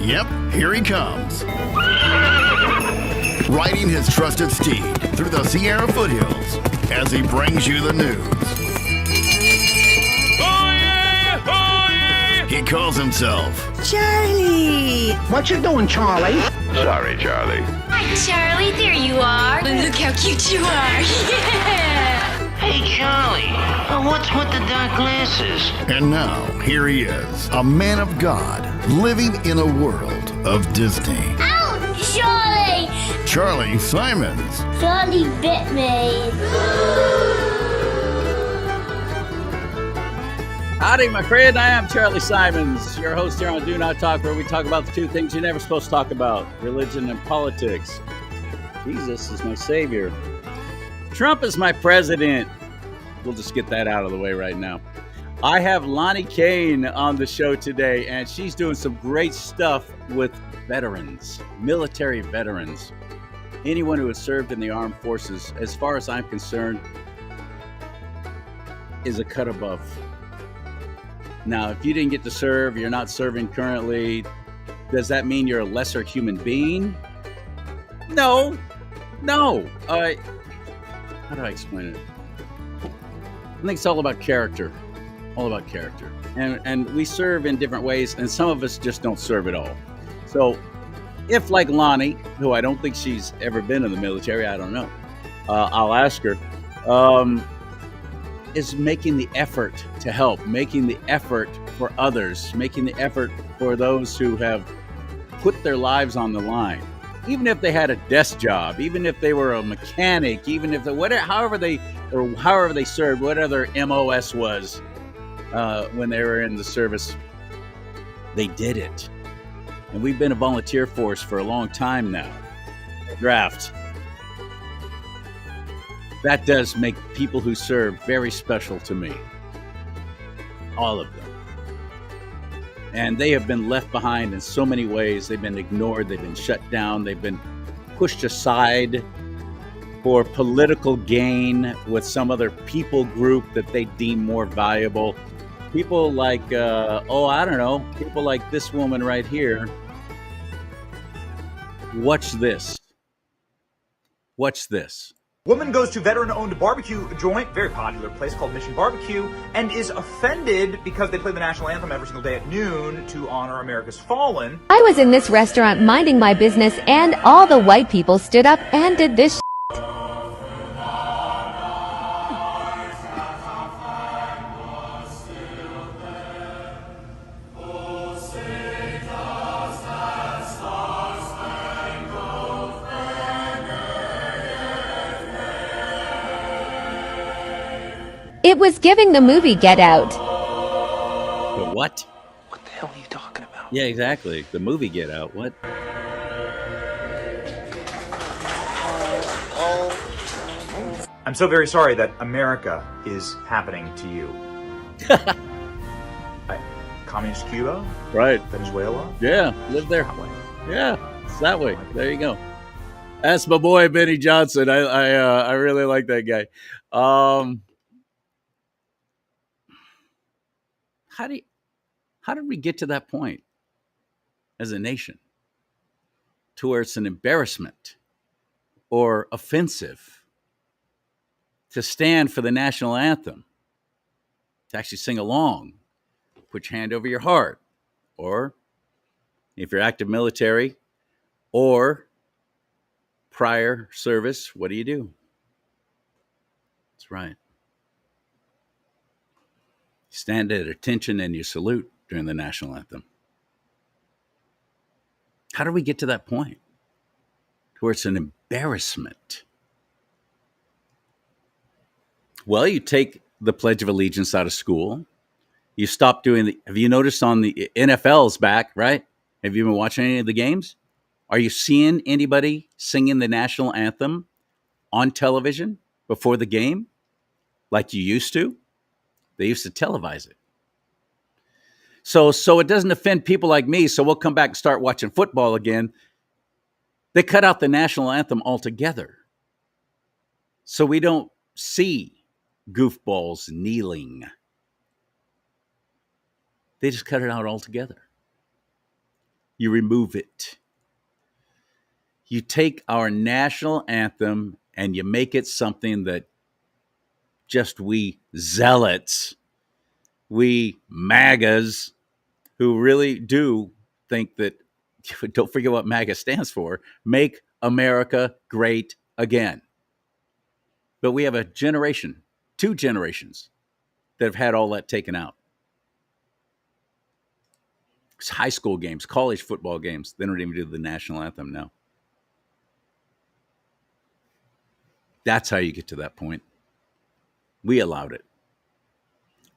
Yep, here he comes. Riding his trusted steed through the Sierra foothills as he brings you the news. Oh yeah! Oh yeah! He calls himself Charlie! What you doing, Charlie? Sorry, Charlie. Hi, Charlie. There you are. Look how cute you are. Yeah. Hey, Charlie. What's with the dark glasses? And now, here he is, a man of God, living in a world of Disney. Ow, Charlie! Charlie Simons. Charlie bit me. Howdy, my friend. I am Charlie Simons, your host here on Do Not Talk, where we talk about the two things you're never supposed to talk about, religion and politics. Jesus is my savior. Trump is my president. We'll just get that out of the way right now. I have Lonnie Kane on the show today, and she's doing some great stuff with veterans, military veterans. Anyone who has served in the armed forces, as far as I'm concerned, is a cut above. Now, if you didn't get to serve, you're not serving currently, does that mean you're a lesser human being? No. How do I explain it? I think it's all about character. And we serve in different ways, and some of us just don't serve at all. So if, like Lonnie, who I don't think she's ever been in the military, I don't know, I'll ask her, is making the effort to help, making the effort for others, making the effort for those who have put their lives on the line. Even if they had a desk job, even if they were a mechanic, even if however they served, whatever their MOS was when they were in the service, they did it. And we've been a volunteer force for a long time now. Draft. That does make people who serve very special to me. All of them. And they have been left behind in so many ways. They've been ignored. They've been shut down. They've been pushed aside for political gain with some other people group that they deem more valuable. People like, people like this woman right here. Watch this. Woman goes to veteran-owned barbecue joint, very popular place called Mission Barbecue, and is offended because they play the national anthem every single day at noon to honor America's fallen. I was in this restaurant minding my business, and all the white people stood up and did this. It was giving the movie Get Out. The what? What the hell are you talking about? Yeah, exactly. The movie Get Out. What? I'm so very sorry that America is happening to you. Communist Cuba? Right. Venezuela? Yeah, live there. That way. Yeah, it's that way. There you go. That's my boy Benny Johnson. I really like that guy. How did we get to that point as a nation to where it's an embarrassment or offensive to stand for the national anthem, to actually sing along, put your hand over your heart, or if you're active military or prior service, what do? That's right. Stand at attention and you salute during the national anthem. How do we get to that point where it's an embarrassment? Well, you take the Pledge of Allegiance out of school. You stop doing have you noticed on the NFL's back, right? Have you been watching any of the games? Are you seeing anybody singing the national anthem on television before the game like you used to? They used to televise it. So it doesn't offend people like me, so we'll come back and start watching football again. They cut out the national anthem altogether. So we don't see goofballs kneeling. They just cut it out altogether. You remove it. You take our national anthem and you make it something that just we zealots, we MAGAs, who really do think that, don't forget what MAGA stands for, make America great again. But we have a generation, 2 generations, that have had all that taken out. It's high school games, college football games, they don't even do the national anthem now. That's how you get to that point. We allowed it.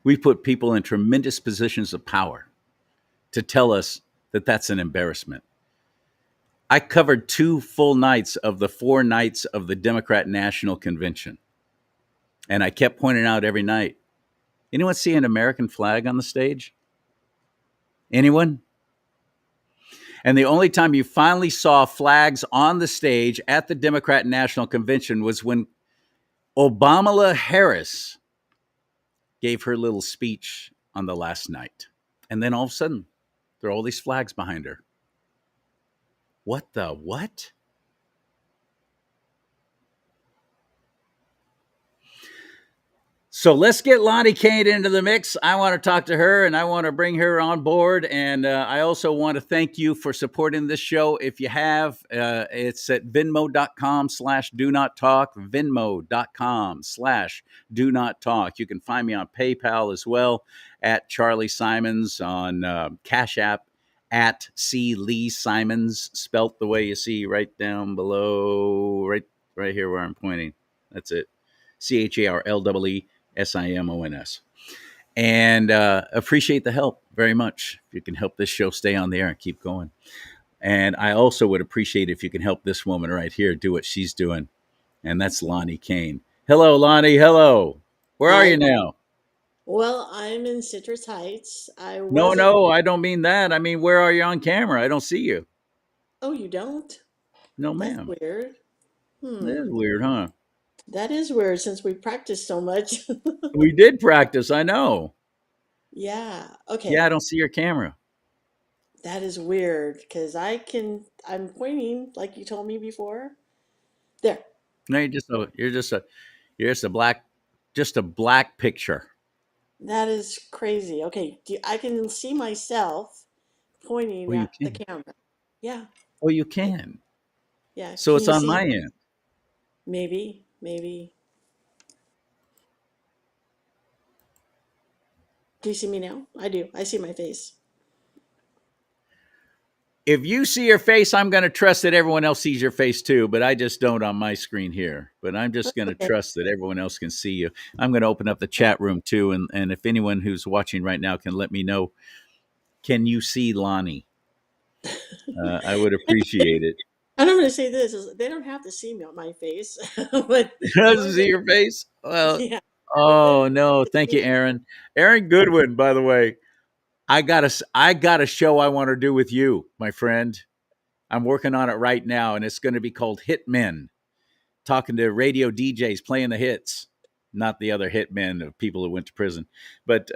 We put people in tremendous positions of power to tell us that that's an embarrassment. I covered 2 full nights of the 4 nights of the Democrat National Convention. And I kept pointing out every night, anyone see an American flag on the stage? Anyone? And the only time you finally saw flags on the stage at the Democrat National Convention was when Obama Harris gave her little speech on the last night. And then all of a sudden, there are all these flags behind her. What the what? So let's get Lonnie Kane into the mix. I want to talk to her and I want to bring her on board. And I also want to thank you for supporting this show. If you have, it's at venmo.com/do not talk, venmo.com/do not talk. You can find me on PayPal as well at Charlie Simons, on Cash App at C. Lee Simons, spelt the way you see right down below, right here where I'm pointing. That's it. CHARLEE SIMONS. And appreciate the help very much. If you can help this show stay on the air and keep going. And I also would appreciate if you can help this woman right here do what she's doing. And that's Lonnie Kane. Hello, Lonnie. Hello. Where are you now? Well, I'm in Citrus Heights. No, I don't mean that. I mean, where are you on camera? I don't see you. Oh, you don't? No, That's ma'am. weird. That is weird, huh? That is weird since we practiced so much. We did practice. I know. Yeah. Okay. Yeah, I don't see your camera. That is weird because I'm pointing like you told me before. There. No, you're just a black picture. That is crazy. Okay. I can see myself pointing at the camera. Yeah. Oh, you can. Yeah. So Can it's you on see my me? end. Maybe. Do you see me now? I do. I see my face. If you see your face, I'm going to trust that everyone else sees your face too, but I just don't on my screen here. But I'm just going to Okay. trust that everyone else can see you. I'm going to open up the chat room too, and if anyone who's watching right now can let me know, can you see Lonnie? I would appreciate it. And I'm going to say this: is they don't have to see me on my face, but Doesn't see your face? Well, yeah. oh no, thank you, Aaron. Aaron Goodwin, by the way. I got a show I want to do with you, my friend. I'm working on it right now, and it's going to be called Hitmen. Talking to radio DJs, playing the hits, not the other hitmen of people who went to prison. But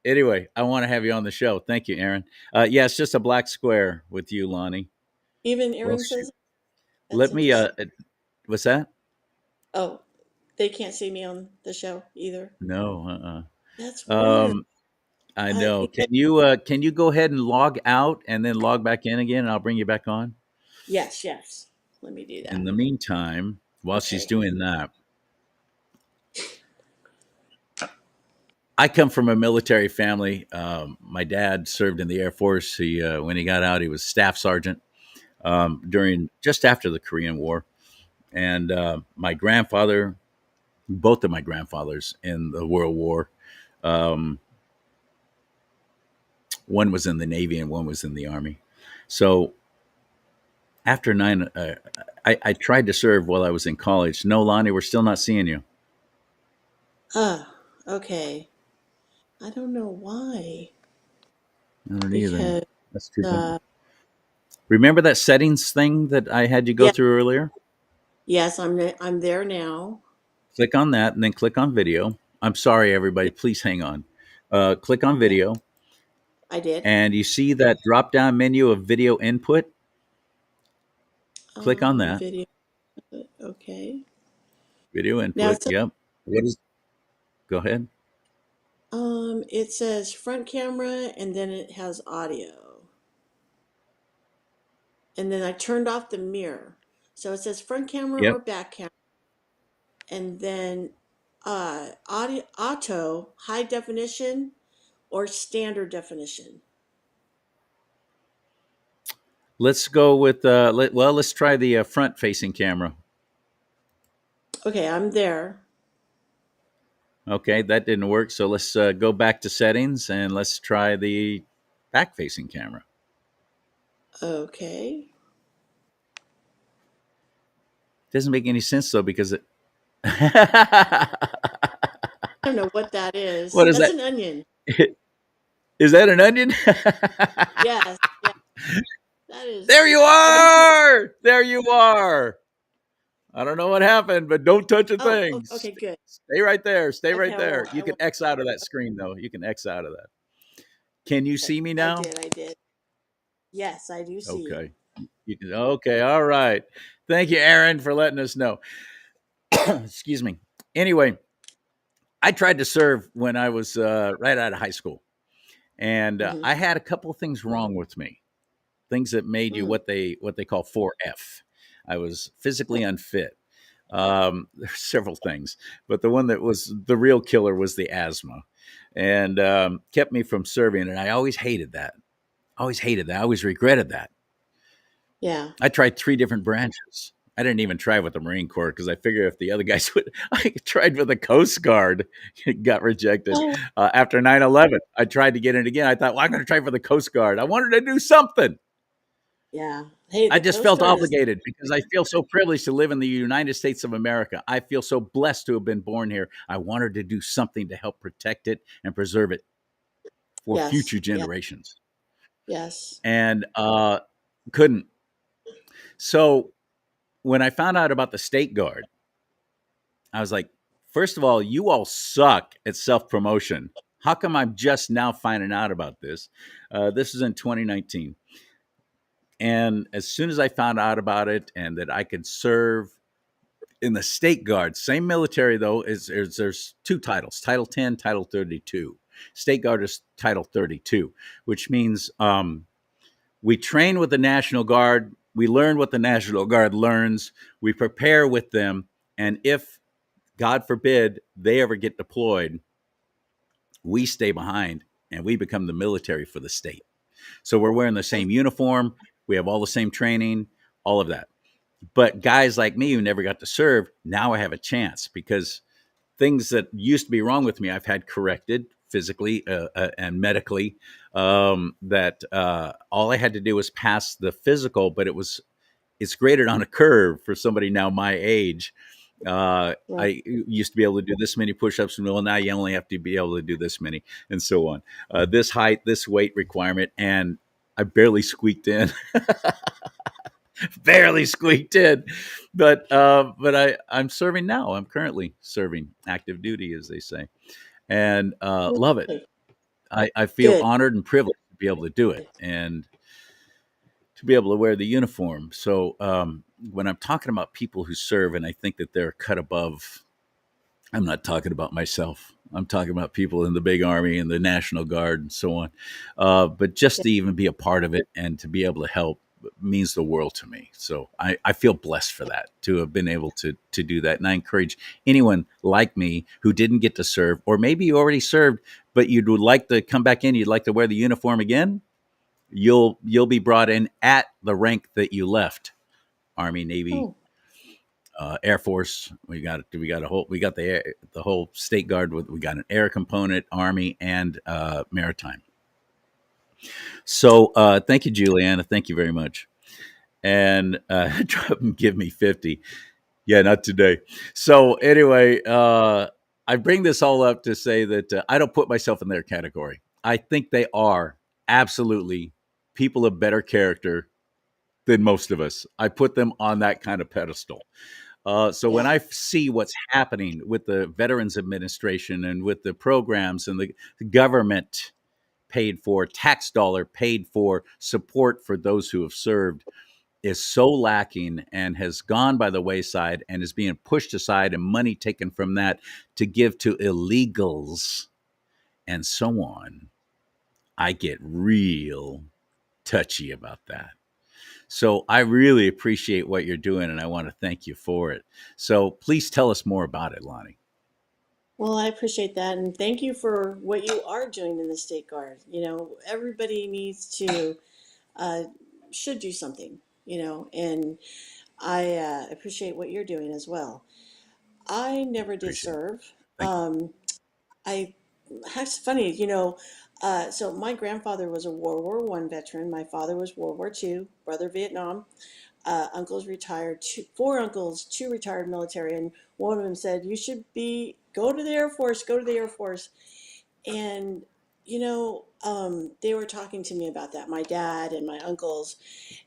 anyway, I want to have you on the show. Thank you, Aaron. Yeah, it's just a black square with you, Lonnie. Even Aaron Well, says. Let That's me. interesting. What's that? Oh, they can't see me on the show either. No. That's weird. I know. Because, Can you go ahead and log out and then log back in again, and I'll bring you back on? yes. Let me do In that. the meantime, while she's Okay. doing that, I come from a military family. My dad served in the Air Force. He, when he got out, he was staff sergeant during just after the Korean War, and my grandfather, both of my grandfathers in the World War. One was in the Navy and one was in the Army. So after I tried to serve while I was in college. No, Lonnie, we're still not seeing you. Okay. I don't know why. I don't either. Because That's too bad. Remember that settings thing that I had you go yeah, through earlier? yes, I'm there now. Click on that and then click on video. I'm sorry, everybody. Please hang on. Click on video. I did. And you see that drop down menu of video input? Click on that. Video. Okay. Video Now input. Yep. What is? Go ahead. it says front camera and then it has audio. And then I turned off the mirror. So it says front camera Yep. or back camera. And then auto, high definition or standard definition. Let's go with let's try the front facing camera. Okay, I'm there. Okay, that didn't work. So let's go back to settings and let's try the back facing camera. Okay. Doesn't make any sense though because it. I don't know what that is. What is That's that? an onion. Is that an onion? Yes. That is. There you are. There you are. I don't know what happened, but don't touch a Oh, thing. okay, good. Stay right there. Stay Okay, right I there. won't. You I can won't. X out of that screen though. You can X out of that. Can you see me now? I did. Yes, I do see. Okay. You can, okay. All right. Thank you, Aaron, for letting us know. Excuse me. Anyway, I tried to serve when I was right out of high school, and I had a couple of things wrong with me. Things that made you what they call 4F. I was physically unfit. There's several things, but the one that was the real killer was the asthma, and kept me from serving. And I always hated that. I always regretted that. Yeah. I tried 3 different branches. I didn't even try with the Marine Corps because I figured if the other guys would, I tried with the Coast Guard. It got rejected. After 9/11, I tried to get in again. I thought, well, I'm going to try for the Coast Guard. I wanted to do something. Yeah. Hey, I the just Coast felt Guard is- obligated because I feel so privileged to live in the United States of America. I feel so blessed to have been born here. I wanted to do something to help protect it and preserve it for Yes, future yeah. generations. Yes. And couldn't. So when I found out about the State Guard, I was like, first of all, you all suck at self-promotion. How come I'm just now finding out about this? This is in 2019. And as soon as I found out about it and that I could serve in the State Guard, same military though, there's 2 titles, Title 10, Title 32. State Guard is Title 32, which means we train with the National Guard. We learn what the National Guard learns. We prepare with them. And if, God forbid, they ever get deployed, we stay behind and we become the military for the state. So we're wearing the same uniform. We have all the same training, all of that. But guys like me who never got to serve, now I have a chance because things that used to be wrong with me, I've had corrected physically and medically. That all I had to do was pass the physical, but it's graded on a curve for somebody now my age. I used to be able to do this many push-ups, and well, now you only have to be able to do this many, and so on. This height, this weight requirement, and I barely squeaked in. Barely squeaked in, but I'm serving now. I'm currently serving active duty, as they say, and love it. I feel Good. honored and privileged to be able to do it and to be able to wear the uniform. So when I'm talking about people who serve and I think that they're cut above, I'm not talking about myself. I'm talking about people in the big army and the National Guard and so on. But just to even be a part of it and to be able to help means the world to me. So I feel blessed for that, to have been able to do that. And I encourage anyone like me who didn't get to serve, or maybe you already served, but you'd like to come back in, you'd like to wear the uniform again, you'll be brought in at the rank that you left. Army, Navy, Air Force. We got the whole State Guard. We got an air component, Army, and maritime. So thank you, Juliana. Thank you very much. And give me 50. Yeah, not today. So anyway, I bring this all up to say that I don't put myself in their category. I think they are absolutely people of better character than most of us. I put them on that kind of pedestal. So when I see what's happening with the Veterans Administration and with the programs and the government paid for, tax dollar paid for support for those who have served is so lacking and has gone by the wayside and is being pushed aside and money taken from that to give to illegals and so on. I get real touchy about that. So I really appreciate what you're doing, and I want to thank you for it. So please tell us more about it, Lonnie. Well, I appreciate that, and thank you for what you are doing in the State Guard. Everybody needs to should do something. And I appreciate what you're doing as well. I never did Appreciate it. serve. Thank you. I It's funny, so my grandfather was a World War One veteran. My father was World War II, brother Vietnam. Uncles retired, four uncles, two retired military, and one of them said, "You should go to the Air Force, go to the Air Force." And they were talking to me about that, my dad and my uncles,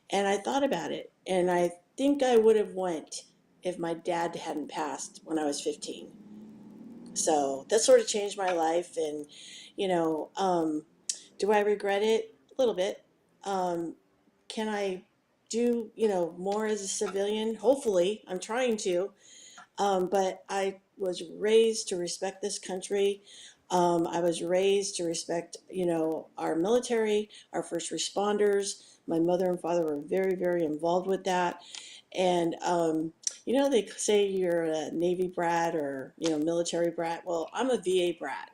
and I thought about it, and I think I would have went if my dad hadn't passed when I was 15. So that sort of changed my life, and do I regret it? A little bit. Can I do more as a civilian? Hopefully, I'm trying to. But I was raised to respect this country. I was raised to respect, our military, our first responders. My mother and father were very, very involved with that. And, they say you're a Navy brat or, military brat. Well, I'm a VA brat.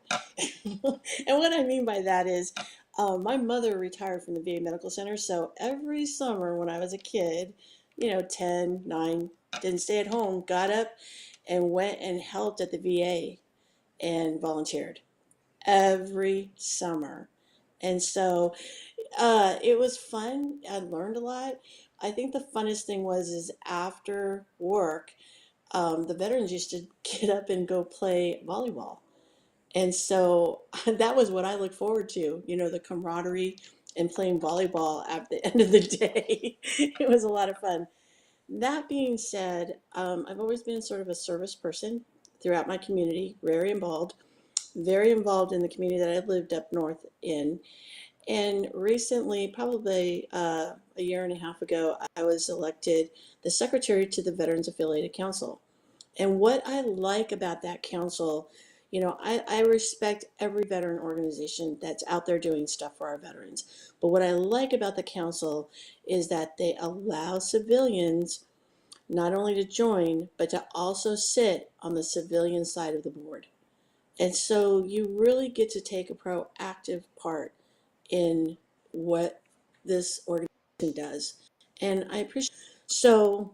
And what I mean by that is my mother retired from the VA Medical Center. So every summer when I was a kid, 10, 9, didn't stay at home, got up and went and helped at the VA and volunteered every summer. And so it was fun. I learned a lot. I think the funnest thing is after work, the veterans used to get up and go play volleyball. And so that was what I looked forward to, the camaraderie and playing volleyball at the end of the day. It was a lot of fun. That being said, I've always been sort of a service person throughout my community, very involved in the community that I lived up north in. And recently, probably a year and a half ago, I was elected the secretary to the Veterans Affiliated Council. And what I like about that council, I respect every veteran organization that's out there doing stuff for our veterans. But what I like about the council is that they allow civilians not only to join, but to also sit on the civilian side of the board. And so you really get to take a proactive part in what this organization does. And I appreciate it. So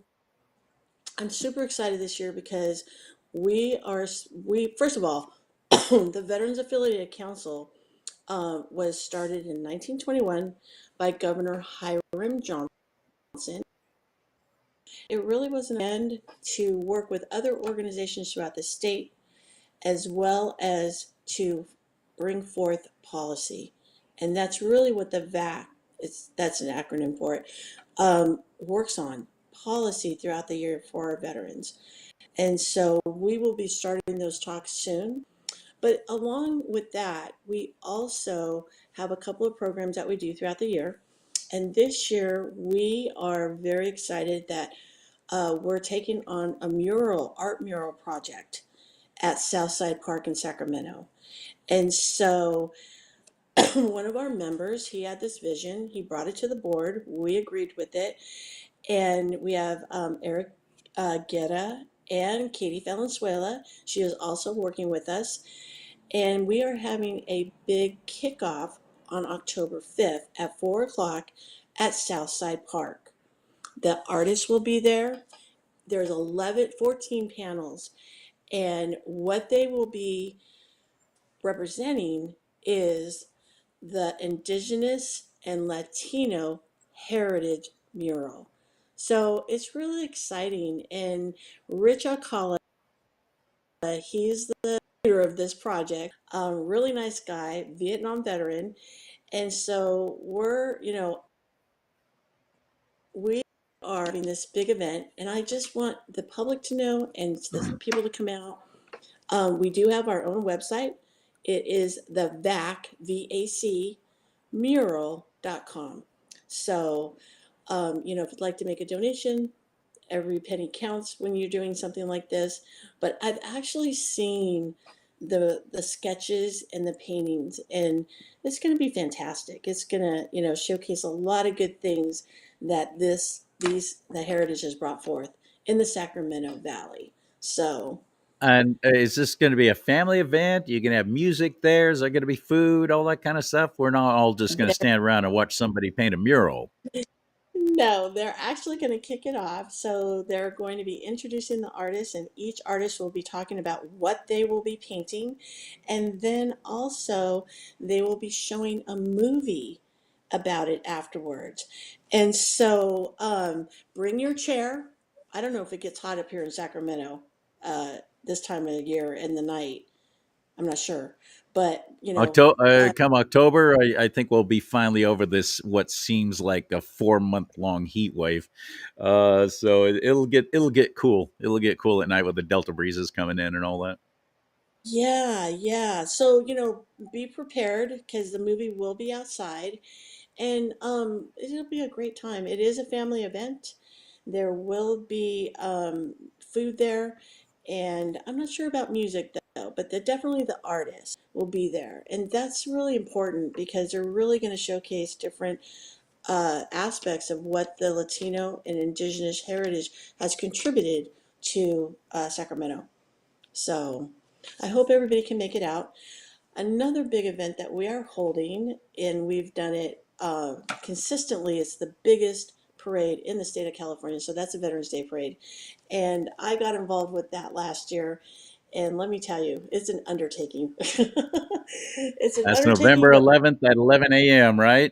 I'm super excited this year because we first of all, the Veterans Affiliated Council was started in 1921 by Governor Hiram Johnson. It really was an end to work with other organizations throughout the state, as well as to bring forth policy. And that's really what the VAC, that's an acronym for it, works on, policy throughout the year for our veterans. And so we will be starting those talks soon. But along with that, we also have a couple of programs that we do throughout the year. And this year, we are very excited that we're taking on a art mural project at Southside Park in Sacramento. And so one of our members, he had this vision, he brought it to the board, we agreed with it, and we have Eric Guerra and Katie Valenzuela. She is also working with us, and we are having a big kickoff on October 5th at 4 o'clock at Southside Park. The artists will be there. There's 14 panels, and what they will be representing is the Indigenous and Latino heritage mural. So it's really exciting. And Rich Alcala, he's the leader of this project, really nice guy, Vietnam veteran. And so we are having this big event, and I just want the public to know and the people to come out. We do have our own website. It is the VAC, VAC, mural.com. So, if you'd like to make a donation, every penny counts when you're doing something like this. But I've actually seen the sketches and the paintings, and it's going to be fantastic. It's going to showcase a lot of good things that the heritage has brought forth in the Sacramento Valley. So And is this going to be a family event? You're going to have music there? Is there going to be food, all that kind of stuff? We're not all just going to stand around and watch somebody paint a mural. no, they're actually going to kick it off. So they're going to be introducing the artists, and each artist will be talking about what they will be painting. And then also, they will be showing a movie about it afterwards. And so, bring your chair. I don't know if it gets hot up here in Sacramento this time of year in the night. I'm not sure. But, Come October, I think we'll be finally over this what seems like a 4-month long heat wave. So it'll get cool. It'll get cool at night with the delta breezes coming in and all that. yeah, yeah. So, be prepared because the movie will be outside. And it'll be a great time. It is a family event. There will be food there, and I'm not sure about music though, but definitely the artists will be there, and that's really important because they're really going to showcase different aspects of what the Latino and Indigenous heritage has contributed to Sacramento. So I hope everybody can make it out. Another big event that we are holding, and we've done it consistently, it's the biggest parade in the state of California. So that's a Veterans Day parade. And I got involved with that last year. And let me tell you, it's an undertaking. It's an That's undertaking, November but 11th at 11 a.m., right?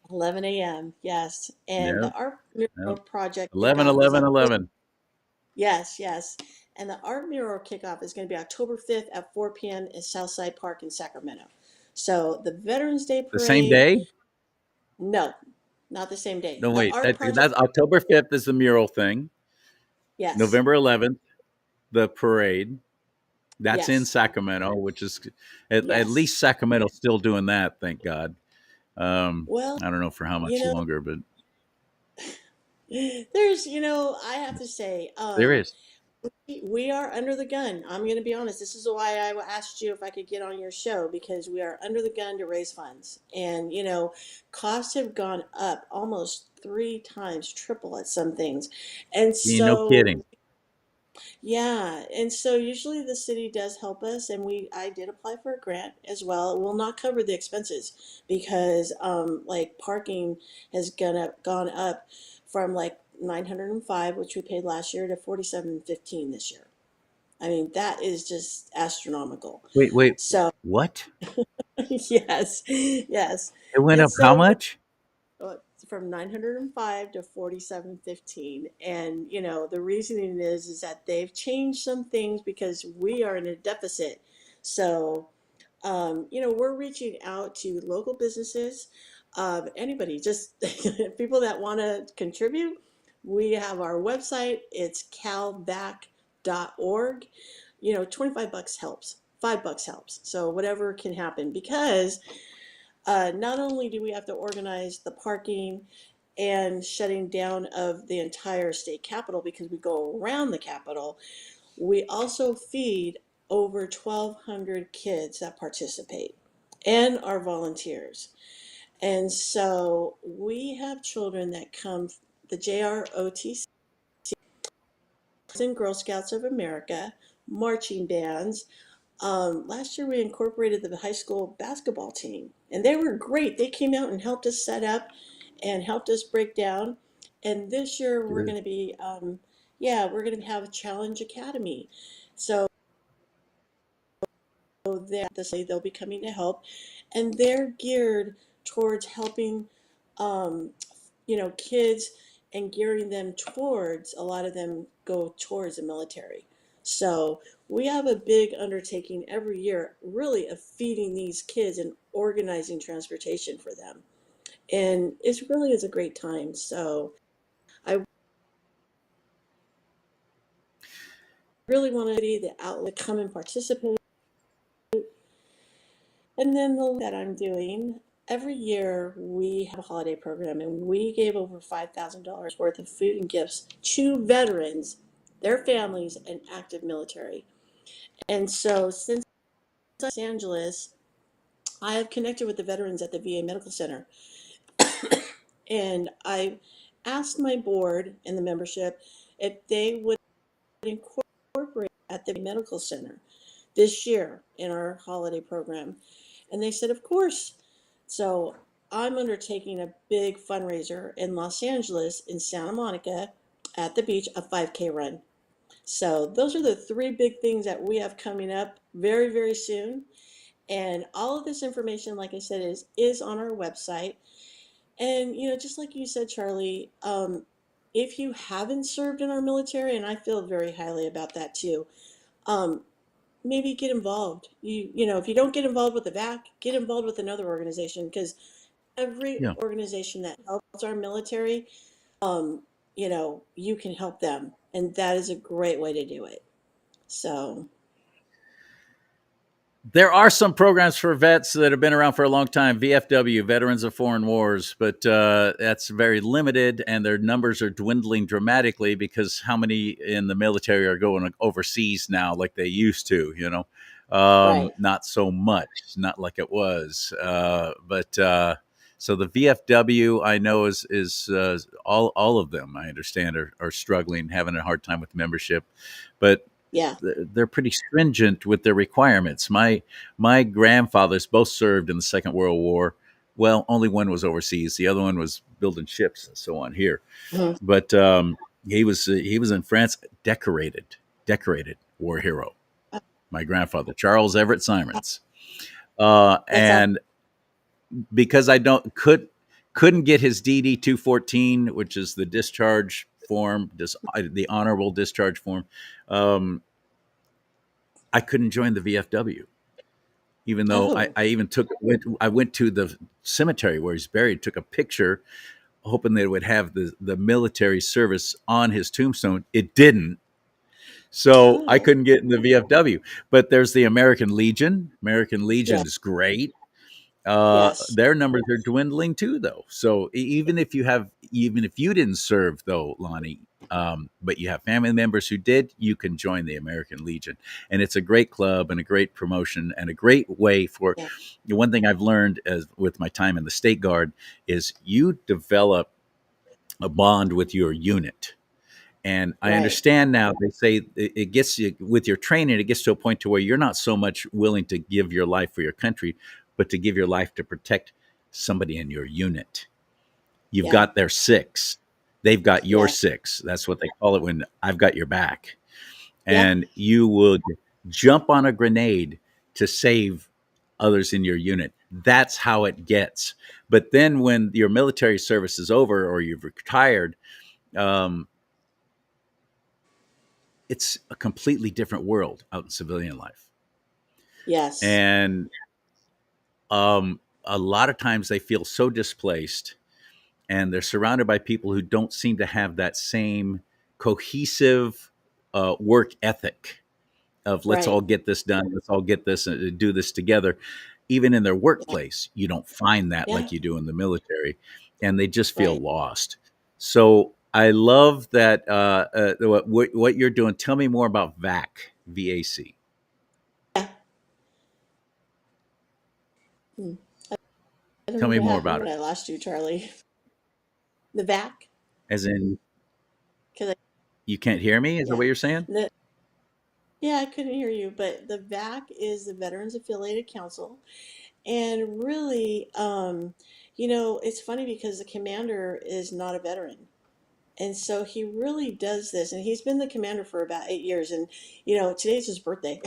11 a.m. Yes. And Yeah. the Art Mural Project 11, kickoff is 11, October. 11. Yes, yes. And the Art Mural kickoff is going to be October 5th at 4 p.m. at Southside Park in Sacramento. So the Veterans Day The same parade, day? no, not the same day. No, The wait. Art That's Project, October 5th is the mural thing. yes, November 11th, the parade. That's in yes, Sacramento, which is at yes. least Sacramento's still doing that, thank God. Well, I don't know for how you much know, longer, but I have to say, there is. we are under the gun. I'm going to be honest. This is why I asked you if I could get on your show because we are under the gun to raise funds. And, costs have gone up almost 3 times, triple at some things. And No so, kidding. yeah. And so usually the city does help us. And I did apply for a grant as well. It will not cover the expenses because, like parking has gone up from like 905, which we paid last year, to 4715 this year. I mean, that is just astronomical. Wait. So, What? yes, yes. It went And up how so, much? from 905 to 4715. And, the reasoning is that they've changed some things because we are in a deficit. So, we're reaching out to local businesses, anybody, just people that want to contribute. We have our website. It's calvac.org. 25 bucks helps. $5 helps. So whatever can happen because not only do we have to organize the parking and shutting down of the entire state capitol because we go around the capitol, we also feed over 1,200 kids that participate and our volunteers. And so we have children that come, the JROTC and Girl Scouts of America, marching bands. Last year we incorporated the high school basketball team, and they were great. They came out and helped us set up and helped us break down. And this year we're Good. going to be, we're going to have a Challenge Academy. So they'll be coming to help, and they're geared towards helping, kids and gearing them towards. A lot of them go towards the military. So we have a big undertaking every year, really, of feeding these kids and organizing transportation for them, and it really is a great time. So I really want to be the outlet, come and participate. And then that I'm doing, every year we have a holiday program, and we gave over $5,000 worth of food and gifts to veterans, their families, and active military. And so since Los Angeles, I have connected with the veterans at the VA Medical Center. And I asked my board and the membership if they would incorporate at the medical center this year in our holiday program. And they said, of course. So I'm undertaking a big fundraiser in Los Angeles, in Santa Monica, at the beach, a 5K run. So those are the three big things that we have coming up very, very soon. And all of this information, like I said, is on our website. And just like you said, Charlie, if you haven't served in our military, and I feel very highly about that too, um, maybe get involved. If you don't get involved with the VAC, get involved with another organization, because every Yeah. organization that helps our military, you can help them, and that is a great way to do it. So, There are some programs for vets that have been around for a long time, VFW, Veterans of Foreign Wars, but that's very limited, and their numbers are dwindling dramatically because how many in the military are going overseas now like they used to, right. Not so much, not like it was. But so the VFW, I know, is all of them, I understand, are struggling, having a hard time with membership. But Yeah. they're pretty stringent with their requirements. My grandfathers both served in the Second World War. Well, only one was overseas; the other one was building ships and so on here. Mhm. But he was in France, decorated war hero. My grandfather, Charles Everett Simons, That's and because I couldn't get his DD 214, which is the discharge form, the honorable discharge form. I couldn't join the VFW, even though Oh, I even I went to the cemetery where he's buried, took a picture, hoping they would have the military service on his tombstone. It didn't. So I oh, couldn't get in the VFW. But there's the American Legion. American Legion yeah, is great. yes, Their numbers are dwindling too, though. So even if you didn't serve, though, Lonnie, but you have family members who did, you can join the American Legion, and it's a great club and a great promotion and a great way for. yeah, One thing I've learned with my time in the State Guard is you develop a bond with your unit. And I right, understand now, they say it gets you with your training, it gets to a point to where you're not so much willing to give your life for your country, but to give your life to protect somebody in your unit. You've yeah, got their six. They've got your yeah, six. That's what they call it when I've got your back. yeah, And you would jump on a grenade to save others in your unit. That's how it gets. But then when your military service is over or you've retired, um, it's a completely different world out in civilian life. yes, And a lot of times they feel so displaced and they're surrounded by people who don't seem to have that same cohesive work ethic of let's all right, get this done, let's all get this and do this together. Even in their yeah, workplace, you don't find that yeah, like you do in the military, and they just feel right. lost. So I love that what you're doing. Tell me more about VAC. Yeah. Hmm. I don't Tell know me what more happened about when it. I lost you, Charlie. The VAC, As in, because you can't hear me? Is that what yeah, you're saying? the yeah, I couldn't hear you, but the VAC is the Veterans Affiliated Council, and really, it's funny because the commander is not a veteran. And so he really does this, and he's been the commander for about 8 years. And today's his birthday,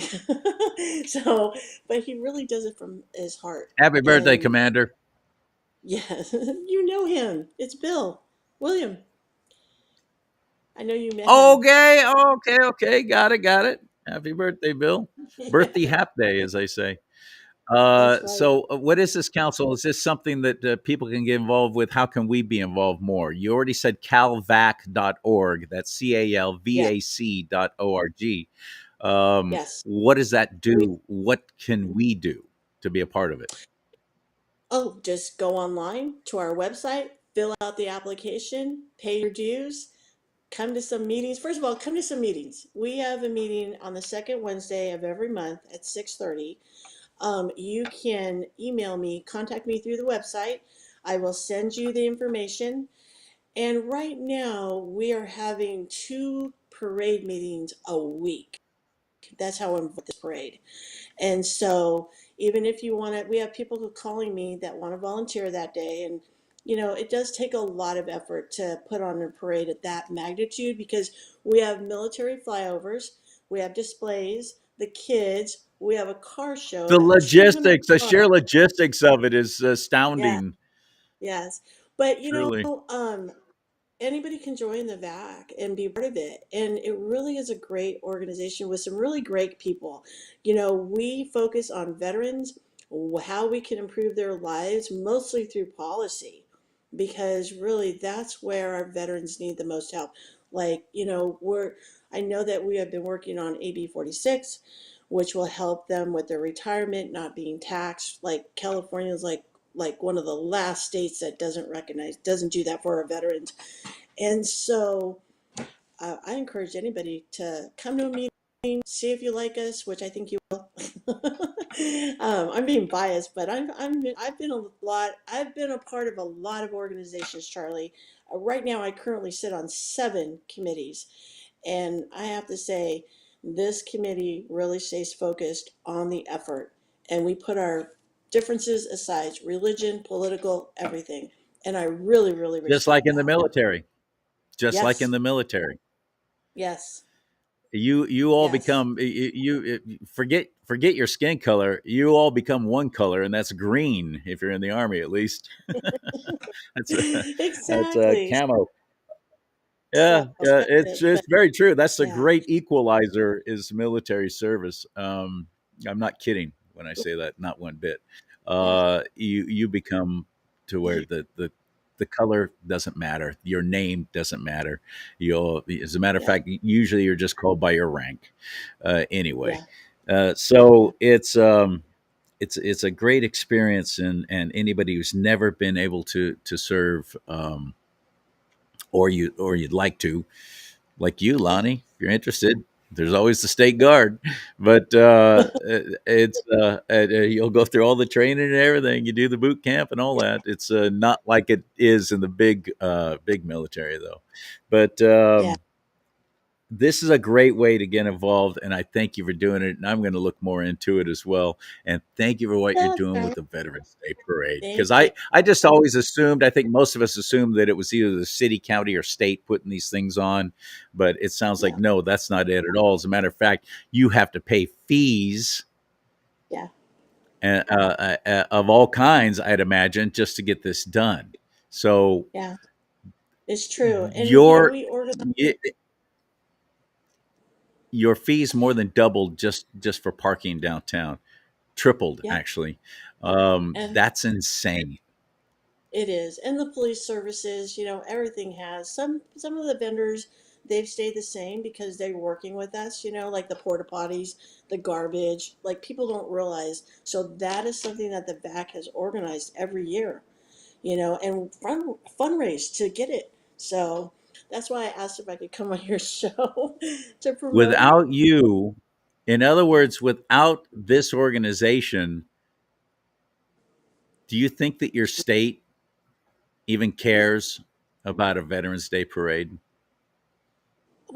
so but he really does it from his heart. Happy birthday, And Commander. yes, you know him. It's Bill William. I know you met him. Okay. Got it. Happy birthday, Bill. Birthday hap day, as they say. That's right. So, what is this council? Is this something that people can get involved with? How can we be involved more? You already said calvac.org. That's Yeah. CALVAC.org. Yes. What does that We do? What can we do to be a part of it? Oh, just go online to our website, fill out the application, pay your dues, come to some meetings. First of all, come to some meetings. We have a meeting on the second Wednesday of every month at 6:30. You can email me, contact me through the website. I will send you the information. And right now, we are having 2 parade meetings a week. That's how involved this parade. And so, even if you want to, we have people who are calling me that want to volunteer that day. And, it does take a lot of effort to put on a parade at that magnitude because we have military flyovers, we have displays, the kids, we have a car show, The about 200 logistics, the sheer cars. logistics of it is Yeah, astounding. yes. But, Truly. anybody can join the VAC and be part of it. And it really is a great organization with some really great people. We focus on veterans, how we can improve their lives, mostly through policy, because really that's where our veterans need the most help. Like, I know that we have been working on AB 46, which will help them with their retirement, not being taxed. Like California is like one of the last states that doesn't do that for our veterans. And so I encourage anybody to come to a meeting, see if you like us, which I think you will. I'm being biased, but I've been a part of a lot of organizations, Charlie. Right now, I currently sit on 7 committees, and I have to say, this committee really stays focused on the effort, and we put our differences aside, religion, political, everything. And I really, really Just like respect in the that. military. Just like in Yes, the military. yes, You all yes. become forget your skin color. You all become one color, and that's green. If you're in the army, at least that's a Exactly. camo. So Yeah, yeah, but it's very true. That's a yeah, great equalizer is military service. I'm not kidding when I say that, not one bit. yeah, You become to where the color doesn't matter, your name doesn't matter. As a matter of yeah, fact, usually you're just called by your rank. Anyway, yeah, yeah, so it's a great experience, and anybody who's never been able to serve, or you'd like to, like you, yeah, Lonnie, if you're interested, there's always the state guard, but you'll go through all the training and everything. You do the boot camp and all that. It's not like it is in the big military though. But yeah. this is a great way to get involved, and I thank you for doing it. And I'm going to look more into it as well. And thank you for what you're That's doing with right. the Veterans Day Parade. Because Thank you. I just always assumed, I think most of us assumed that it was either the city, county, or state putting these things on. But it sounds like No, no, that's not it at all. As a matter of fact, you have to pay fees yeah, of all kinds, I'd imagine, just to get this done. So yeah. It's true. And your we organize. your fees more than doubled just for parking downtown, tripled Yeah, actually. and That's insane. it is. And the police services, everything has some of the vendors, they've stayed the same because they're working with us, like the porta potties, the garbage, like people don't realize. So that is something that the VAC has organized every year, and fundraise to get it. So that's why I asked if I could come on your show to promote it. Without you, in other words, without this organization, do you think that your state even Yeah. cares about a Veterans Day parade?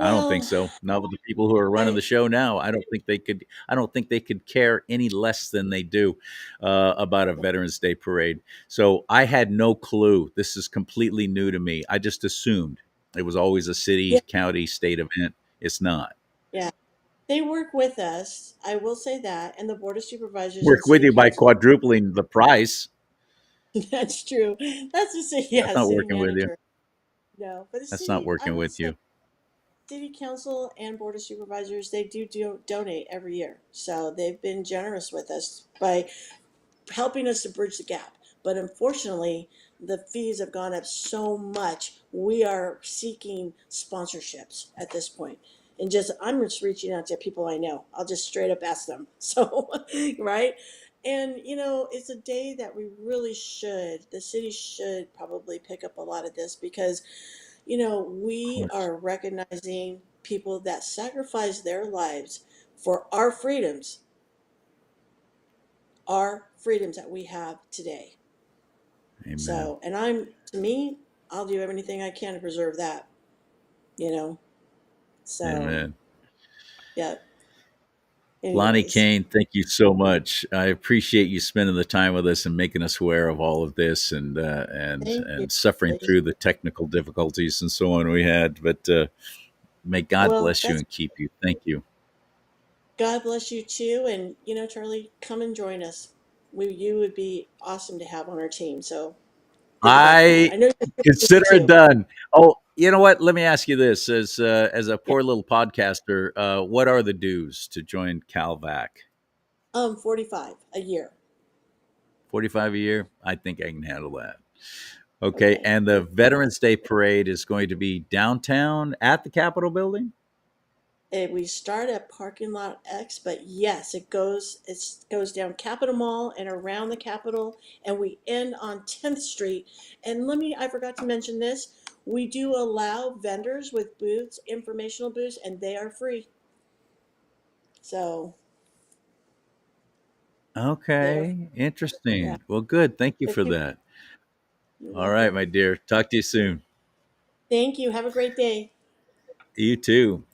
I don't think Well, so. Not with the people who are running I the show now. I don't think they could. I don't think they could care any less than they do about a Veterans Day parade. So I had no clue. This is completely new to me. I just assumed it was always a city, yeah, county, state event. It's not. yeah. They work with us. I will say that, and the board of supervisors and Work with city you by council. quadrupling the price. That's true. That's the city, That's yeah, not city working with you. manager. No, but the That's not city, I working will with say, you. city council and board of supervisors, they do donate every year. So they've been generous with us by helping us to bridge the gap. But unfortunately, the fees have gone up so much. We are seeking sponsorships at this point. And I'm just reaching out to people I know. I'll just straight up ask them. So, right? And, it's a day that the city should probably pick up a lot of this because, Of we course. are recognizing people that sacrifice their lives for our freedoms that we have today. Amen. So, and to me, I'll do everything I can to preserve that, you know? So, Amen. yeah. Lonnie Anyways, Kane, thank you so much. I appreciate you spending the time with us and making us aware of all of this thank you. and suffering through the technical difficulties and so on we had. But may God Well, bless you and keep you. Thank you. God bless you too. And, Charlie, come and join us. You would be awesome to have on our team. So think about that. I I know you're thinking consider it too. done. Oh, you know what? Let me ask you this: as a poor little podcaster, what are the dues to join CalVac? 45 a year. 45 a year? I think I can handle that. Okay, Okay. and the Veterans Day parade is going to be downtown at the Capitol building? We start at parking lot X, but yes, it goes down Capitol Mall and around the Capitol, and we end on 10th Street. And I forgot to mention this. We do allow vendors with booths, informational booths, and they are free. So they are, Okay, yeah. interesting. Well, good. Thank you If for you, that. you're All right, welcome. my dear. Talk to you soon. Thank you. Have a great day. You too.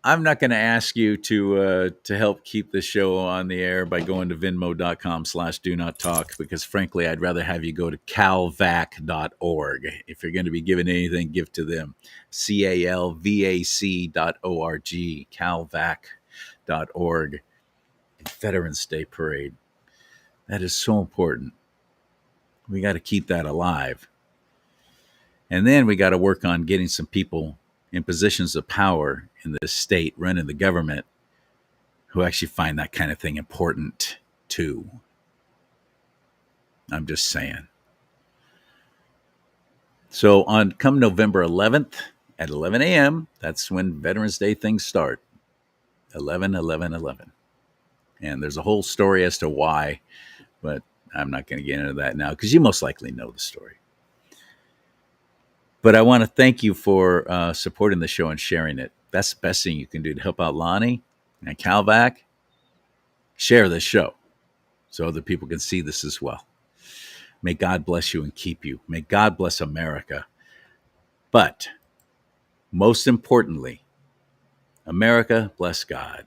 I'm not going to ask you to help keep the show on the air by going to venmo.com/do not talk because frankly I'd rather have you go to calvac.org. If you're going to be giving anything, give to them. calvac.org, calvac.org. Veterans Day Parade. That is so important. We got to keep that alive. And then we got to work on getting some people in positions of power in the state running the government who actually find that kind of thing important too. I'm just saying. So on come November 11th at 11 a.m., that's when Veterans Day things start. 11, 11, 11. And there's a whole story as to why, but I'm not going to get into that now because you most likely know the story. But I want to thank you for supporting the show and sharing it. That's the best thing you can do to help out Lonnie and CalVac. Share this show so other people can see this as well. May God bless you and keep you. May God bless America. But most importantly, America bless God.